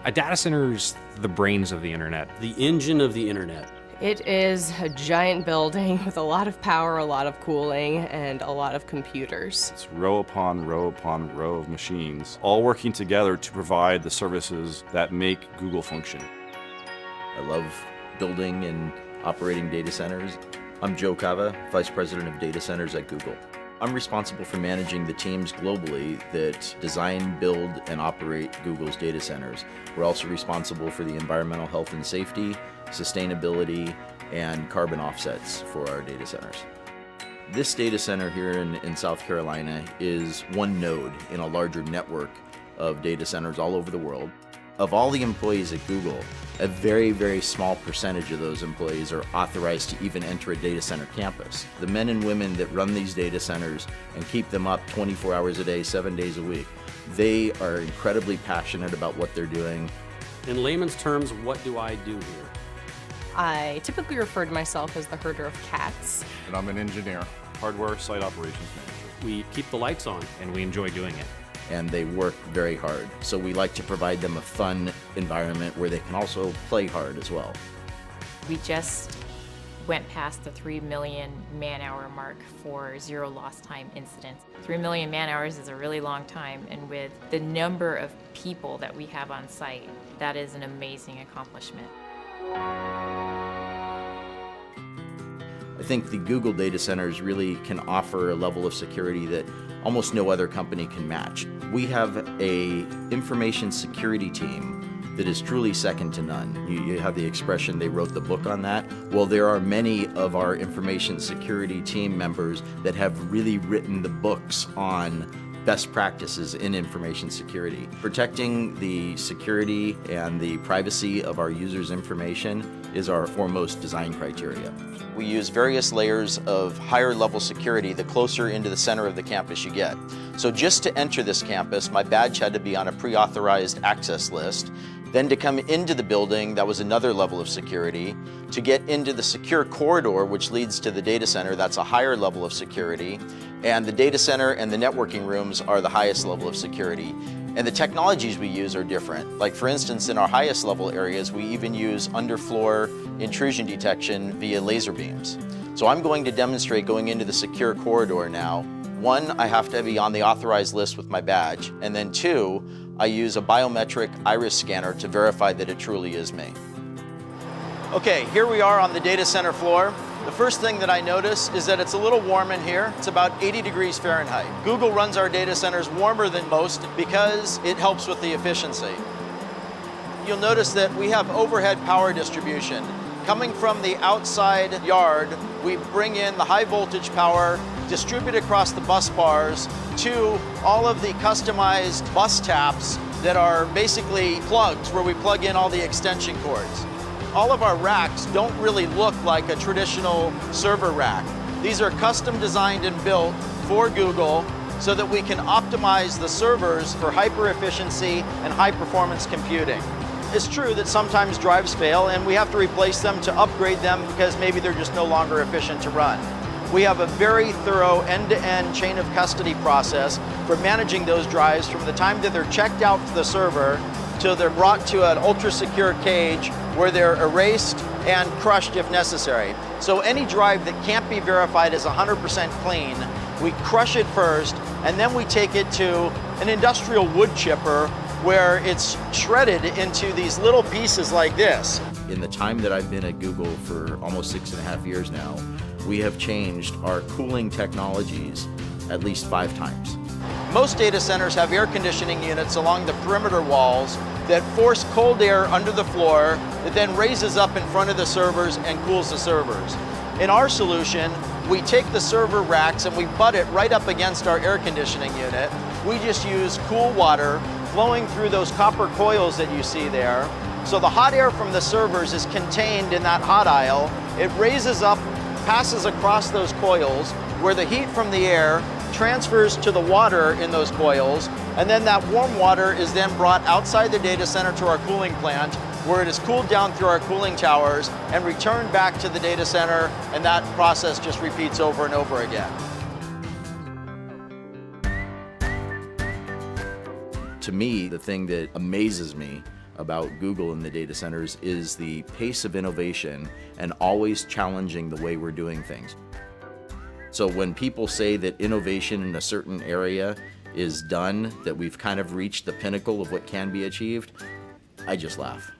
A data center's the brains of the internet. The engine of the internet. It is a giant building with a lot of power, a lot of cooling, and a lot of computers. It's row upon row upon row of machines, all working together to provide the services that make Google function. I love building and operating data centers. I'm Joe Cava, Vice President of Data Centers at Google. I'm responsible for managing the teams globally that design, build, and operate Google's data centers. We're also responsible for the environmental health and safety, sustainability, and carbon offsets for our data centers. This data center here in South Carolina is one node in a larger network of data centers all over the world. Of all the employees at Google, a very, very small percentage of those employees are authorized to even enter a data center campus. The men and women that run these data centers and keep them up 24 hours a day, 7 days a week, they are incredibly passionate about what they're doing. In layman's terms, what do I do here? I typically refer to myself as the herder of cats. And I'm an engineer, hardware site operations manager. We keep the lights on. And we enjoy doing it. And they work very hard. So we like to provide them a fun environment where they can also play hard as well. We just went past the 3 million man-hour mark for zero lost time incidents. 3 million man-hours is a really long time, and with the number of people that we have on site, that is an amazing accomplishment. I think the Google data centers really can offer a level of security that almost no other company can match. We have an information security team that is truly second to none. You have the expression, they wrote the book on that. Well, there are many of our information security team members that have really written the books on best practices in information security. Protecting the security and the privacy of our users' information is our foremost design criteria. We use various layers of higher level security the closer into the center of the campus you get. So just to enter this campus, my badge had to be on a pre-authorized access list. Then to come into the building, that was another level of security. To get into the secure corridor, which leads to the data center, that's a higher level of security. And the data center and the networking rooms are the highest level of security. And the technologies we use are different. Like for instance, in our highest level areas, we even use underfloor intrusion detection via laser beams. So I'm going to demonstrate going into the secure corridor now. One, I have to be on the authorized list with my badge. And then two, I use a biometric iris scanner to verify that it truly is me. Okay, here we are on the data center floor. The first thing that I notice is that it's a little warm in here. It's about 80 degrees Fahrenheit. Google runs our data centers warmer than most because it helps with the efficiency. You'll notice that we have overhead power distribution. Coming from the outside yard, we bring in the high voltage power, distribute across the bus bars to all of the customized bus taps that are basically plugs where we plug in all the extension cords. All of our racks don't really look like a traditional server rack. These are custom designed and built for Google so that we can optimize the servers for hyper efficiency and high performance computing. It's true that sometimes drives fail and we have to replace them to upgrade them because maybe they're just no longer efficient to run. We have a very thorough end-to-end chain of custody process for managing those drives from the time that they're checked out to the server till they're brought to an ultra-secure cage where they're erased and crushed if necessary. So any drive that can't be verified as 100% clean, we crush it first, and then we take it to an industrial wood chipper where it's shredded into these little pieces like this. In the time that I've been at Google for almost 6.5 years now, we have changed our cooling technologies at least 5 times. Most data centers have air conditioning units along the perimeter walls that force cold air under the floor that then raises up in front of the servers and cools the servers. In our solution, we take the server racks and we butt it right up against our air conditioning unit. We just use cool water flowing through those copper coils that you see there. So the hot air from the servers is contained in that hot aisle. It raises up, passes across those coils, where the heat from the air transfers to the water in those coils, and then that warm water is then brought outside the data center to our cooling plant, where it is cooled down through our cooling towers and returned back to the data center, and that process just repeats over and over again. To me, the thing that amazes me about Google in the data centers is the pace of innovation and always challenging the way we're doing things. So when people say that innovation in a certain area is done, that we've kind of reached the pinnacle of what can be achieved, I just laugh.